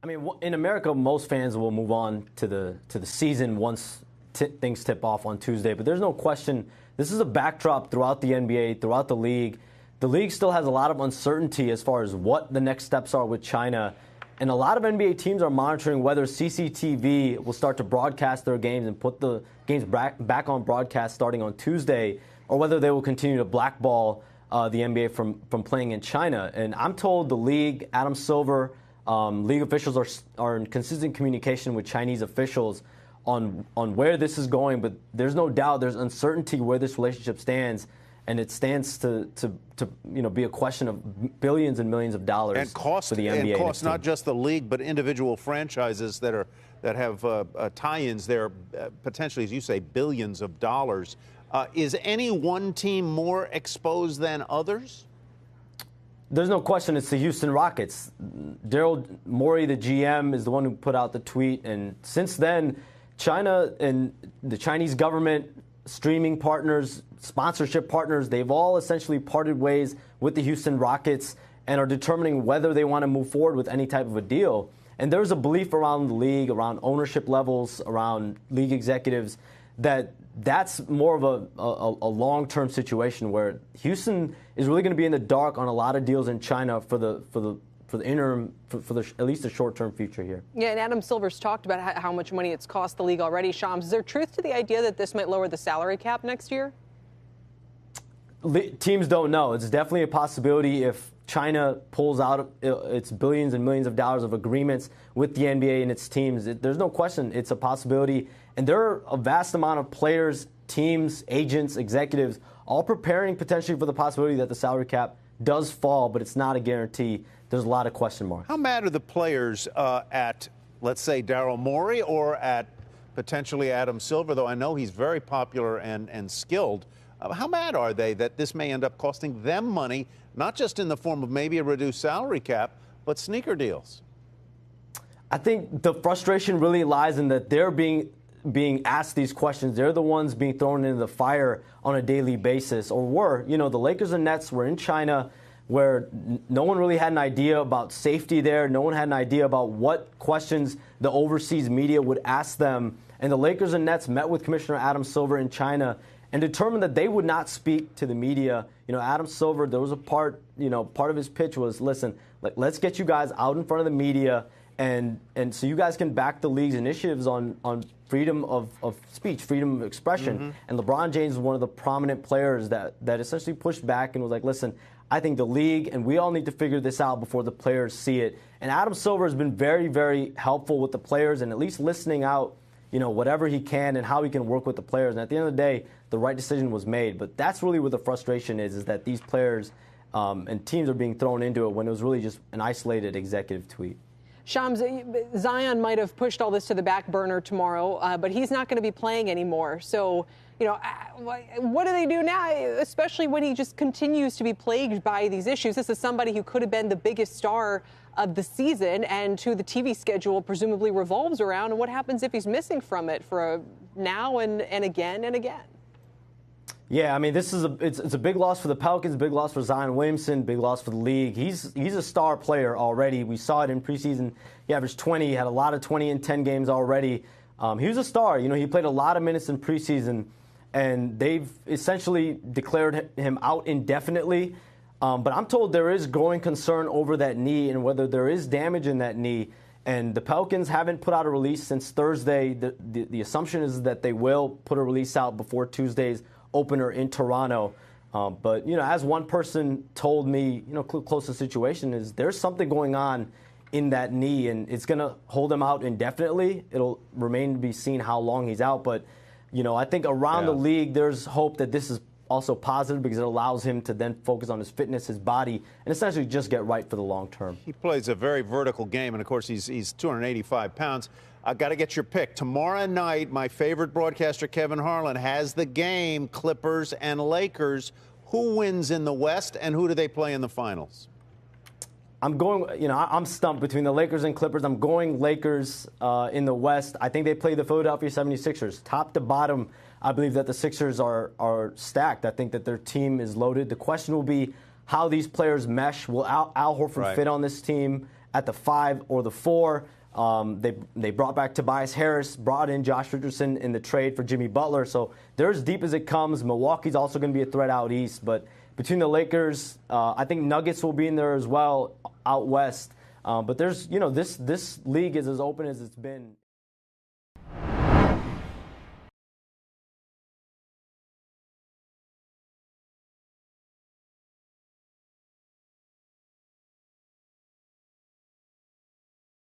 I mean, in America, most fans will move on to the season once things tip off on Tuesday. But there's no question, this is a backdrop throughout the NBA, throughout the league. The league still has a lot of uncertainty as far as what the next steps are with China. And a lot of NBA teams are monitoring whether CCTV will start to broadcast their games and put the games back on broadcast starting on Tuesday, or whether they will continue to blackball the NBA from playing in China. And I'm told the league, Adam Silver, league officials are in consistent communication with Chinese officials on where this is going. But there's no doubt there's uncertainty where this relationship stands. And it stands to be a question of billions and millions of dollars and cost, for the NBA. And cost not just the league, but individual franchises that have tie-ins there, potentially, as you say, billions of dollars. Is any one team more exposed than others? There's no question it's the Houston Rockets. Daryl Morey, the GM, is the one who put out the tweet. And since then, China and the Chinese government, streaming partners, sponsorship partners, they've all essentially parted ways with the Houston Rockets and are determining whether they want to move forward with any type of a deal. And there's a belief around the league, around ownership levels, around league executives, that's more of a long-term situation where Houston is really going to be in the dark on a lot of deals in China for the interim, at least the short-term future here. Yeah, and Adam Silver's talked about how much money it's cost the league already. Shams, is there truth to the idea that this might lower the salary cap next year? Teams don't know. It's definitely a possibility if China pulls out its billions and millions of dollars of agreements with the NBA and its teams. There's no question it's a possibility. And there are a vast amount of players, teams, agents, executives, all preparing potentially for the possibility that the salary cap does fall, but it's not a guarantee. There's a lot of question marks. How mad are the players at, let's say, Daryl Morey or at potentially Adam Silver, though I know he's very popular and skilled? How mad are they that this may end up costing them money, not just in the form of maybe a reduced salary cap, but sneaker deals? I think the frustration really lies in that they're being asked these questions. They're the ones being thrown into the fire on a daily basis, or were. You know, the Lakers and Nets were in China where no one really had an idea about safety there. No one had an idea about what questions the overseas media would ask them. And the Lakers and Nets met with Commissioner Adam Silver in China and determined that they would not speak to the media. You know, Adam Silver, there was a part of his pitch was, listen, let's get you guys out in front of the media and so you guys can back the league's initiatives on freedom of speech, freedom of expression. Mm-hmm. And LeBron James was one of the prominent players that essentially pushed back and was like, listen, I think the league and we all need to figure this out before the players see it. And Adam Silver has been very, very helpful with the players and at least listening out, whatever he can and how he can work with the players. And at the end of the day, the right decision was made. But that's really where the frustration is that these players and teams are being thrown into it when it was really just an isolated executive tweet. Shams, Zion might have pushed all this to the back burner tomorrow, but he's not going to be playing anymore. So, what do they do now, especially when he just continues to be plagued by these issues? This is somebody who could have been the biggest star of the season and who the TV schedule presumably revolves around. And what happens if he's missing from it for now and again and again? Yeah, I mean, it's a big loss for the Pelicans, big loss for Zion Williamson, big loss for the league. He's a star player already. We saw it in preseason. He averaged 20, had a lot of 20 in 10 games already. He was a star. He played a lot of minutes in preseason, and they've essentially declared him out indefinitely. But I'm told there is growing concern over that knee and whether there is damage in that knee. And the Pelicans haven't put out a release since Thursday. The assumption is that they will put a release out before Tuesday's opener in Toronto. But, as one person told me, close to the situation is there's something going on in that knee, and it's going to hold him out indefinitely. It'll remain to be seen how long he's out. But, I think around the league, there's hope that this is also positive because it allows him to then focus on his fitness, his body, and essentially just get right for the long term. He plays a very vertical game, and, of course, he's 285 pounds. I've got to get your pick. Tomorrow night, my favorite broadcaster, Kevin Harlan, has the game, Clippers and Lakers. Who wins in the West, and who do they play in the finals? I'm going, I'm stumped between the Lakers and Clippers. I'm going Lakers in the West. I think they play the Philadelphia 76ers. Top to bottom, I believe that the Sixers are stacked. I think that their team is loaded. The question will be how these players mesh. Will Al Horford fit on this team at the 5 or the 4. They brought back Tobias Harris, brought in Josh Richardson in the trade for Jimmy Butler. So they're as deep as it comes. Milwaukee's also going to be a threat out east. But between the Lakers, I think Nuggets will be in there as well out west. But there's, this league is as open as it's been.